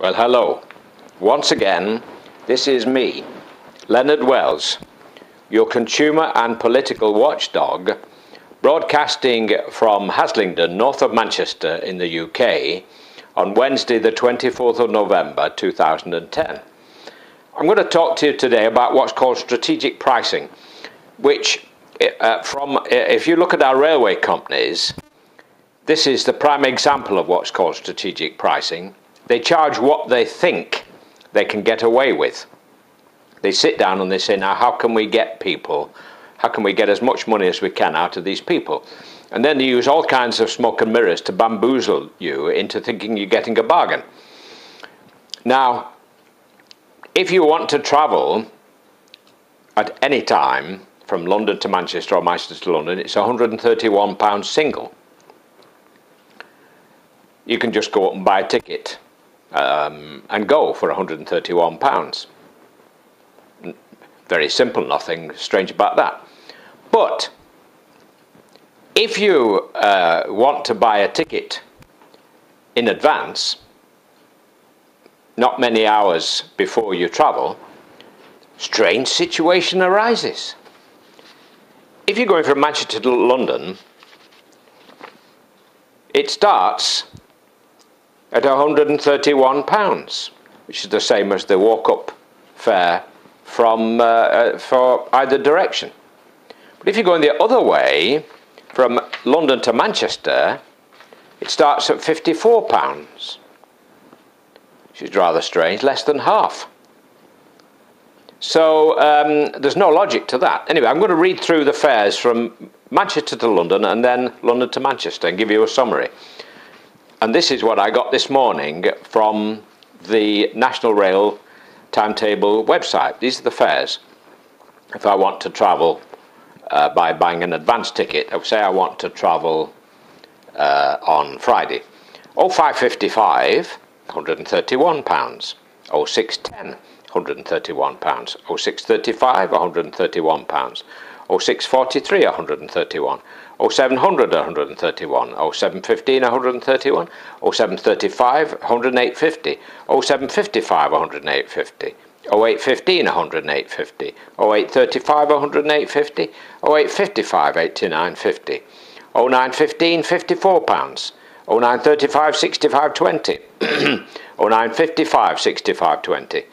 Well, hello. Once again, this is me, Leonard Wells, your consumer and political watchdog, broadcasting from Haslingden, north of Manchester in the UK, on Wednesday the 24th of November 2010. I'm going to talk to you today about what's called strategic pricing, which, if you look at our railway companies, this is the prime example of what's called strategic pricing. They charge what they think they can get away with. They sit down and they say, now how can we get as much money as we can out of these people? And then they use all kinds of smoke and mirrors to bamboozle you into thinking you're getting a bargain. Now, if you want to travel at any time from London to Manchester or Manchester to London, it's £131 single. You can just go up and buy a ticket and go for £131. Very simple, nothing strange about that. But if you want to buy a ticket in advance, not many hours before you travel, strange situation arises. If you're going from Manchester to London, it starts at £131, which is the same as the walk-up fare from for either direction. But if you're going the other way, from London to Manchester, it starts at £54, which is rather strange, less than half. So there's no logic to that. Anyway, I'm going to read through the fares from Manchester to London and then London to Manchester and give you a summary. And this is what I got this morning from the National Rail timetable website. These are the fares. If I want to travel by buying an advance ticket, I would say I want to travel on Friday. 0555, £131. 0610, £131. 0635, £131. 0643, £131. 0700, £131. 0715, £131. 0735, £108.50. 0755, £108.50. 0815, £108.50. 0835, £108.50. 0855, £89.50. 0915, £54. 0935, £65.20. 0955, £65.20.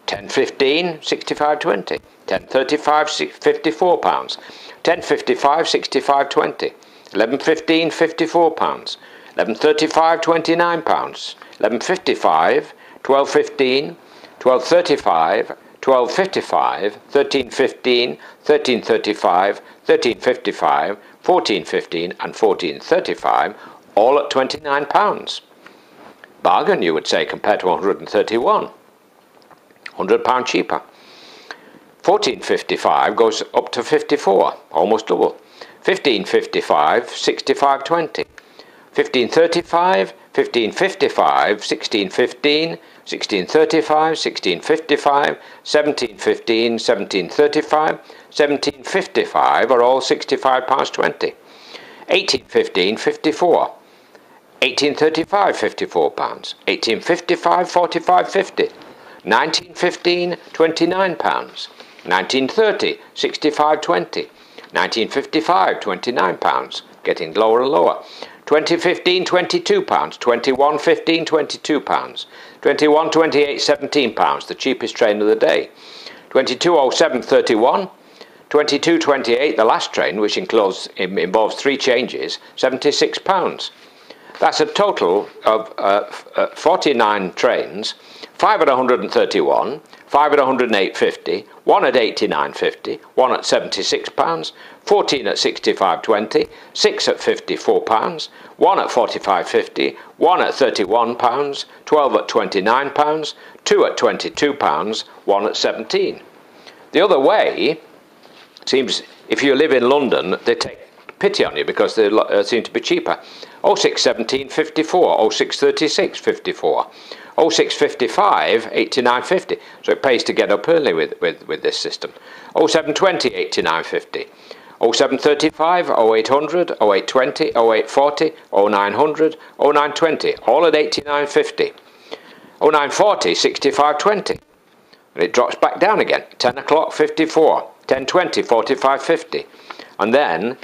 1015, £65.20. 1035, £54. 1055, £65.20. 1115, £54. 1135, £29. 1155, £12.15. 1235, £12.55. 1315, £13.35. 1355, £14.15 and £14.35, all at £29. Bargain, you would say, compared to £131. £100 cheaper. 1455 goes up to 54, almost double. 1555, 65.20. 1535, 1555, 1615, 1635, 1655, 1715, 1735, 1755 are all £65.20. 1815, 54. 1835, £54. 1855, £45.50. 1915, £29. 1930, £65.20. 1955, £29, getting lower and lower. 2015, £22. 2115, £22. 2128, £17, the cheapest train of the day. 2207, £31. 2228, the last train, which involves 3 changes, £76. That's a total of 49 trains, 5 at 131, 5 at 108.50, 1 at 89.50, 1 at £76, 14 at 65.20, 6 at £54, 1 at 45.50, 1 at £31, 12 at £29, 2 at £22, 1 at 17. The other way, it seems, if you live in London, they take pity on you because they seem to be cheaper. 0617, 54, 0636, 54. 0655, 89.50. So it pays to get up early with this system. 0720, 89.50. 0735, 0800, 0820, 0840, 0900, 0920, all at 89.50. 0940, 65.20. And it drops back down again. 10 o'clock, 54. 10:20, 45.50. And then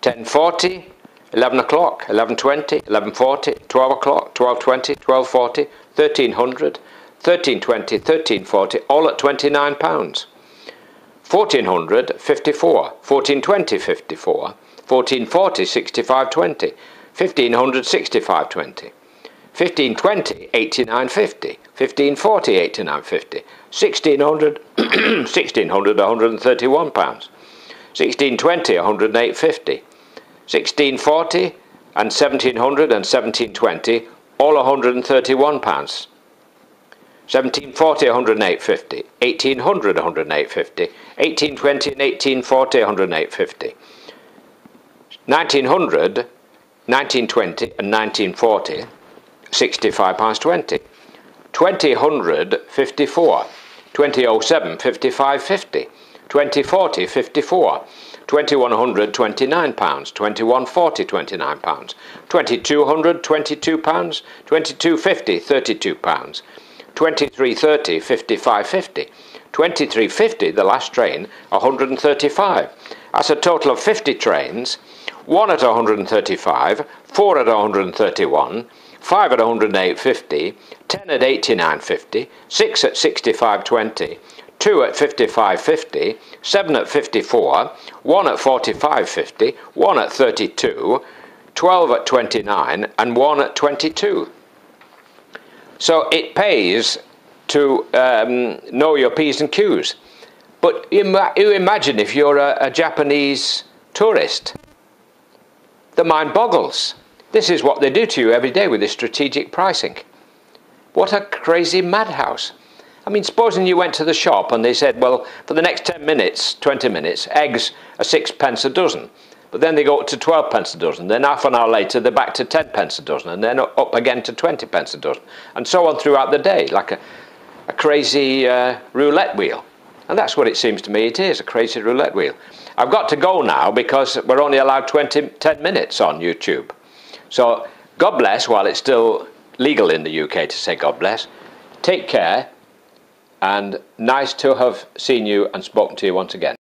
10:40, 11 o'clock, 11:20, 11:40, 12 o'clock, 12:20, 12:40, 1300, 13:20, 13:40, all at £29. 1400, 54. 1420, 54. 1440, 65.20. 1500, 65.20. 1520, 89.50. 1540, 89.50. 1600, 1600, £131. 1620, 108.50. 1640 and 1700 and 1720, all £131. 1740, 108.50. 1800, 108.50. 1820 and 1840, 108.50. 1900, 1920 and 1940, £65.20. 2000, 54. 2007, 55.50. 2040, 54. 2100, £29. 2140, £29. 2200, £22. 2250, £32. 2330, 55.50. 2350, the last train, 135. That's a total of 50 trains. 1 at 135, 4 at 131, 5 at 108.50, 10 at 89.50, 6 at 65.20, 2 at 55.50, 7 at 54, 1 at 45.50, 1 at 32, 12 at 29, and 1 at 22. So it pays to know your P's and Q's. But you imagine if you're a Japanese tourist. The mind boggles. This is what they do to you every day with this strategic pricing. What a crazy madhouse. I mean, supposing you went to the shop and they said, well, for the next 10 minutes, 20 minutes, eggs are 6p a dozen. But then they go up to 12p a dozen. Then half an hour later, they're back to 10p a dozen. And then up again to 20p a dozen. And so on throughout the day, like a crazy roulette wheel. And that's what it seems to me it is, a crazy roulette wheel. I've got to go now because we're only allowed 10 minutes on YouTube. So God bless, while it's still legal in the UK to say God bless. Take care, and nice to have seen you and spoken to you once again.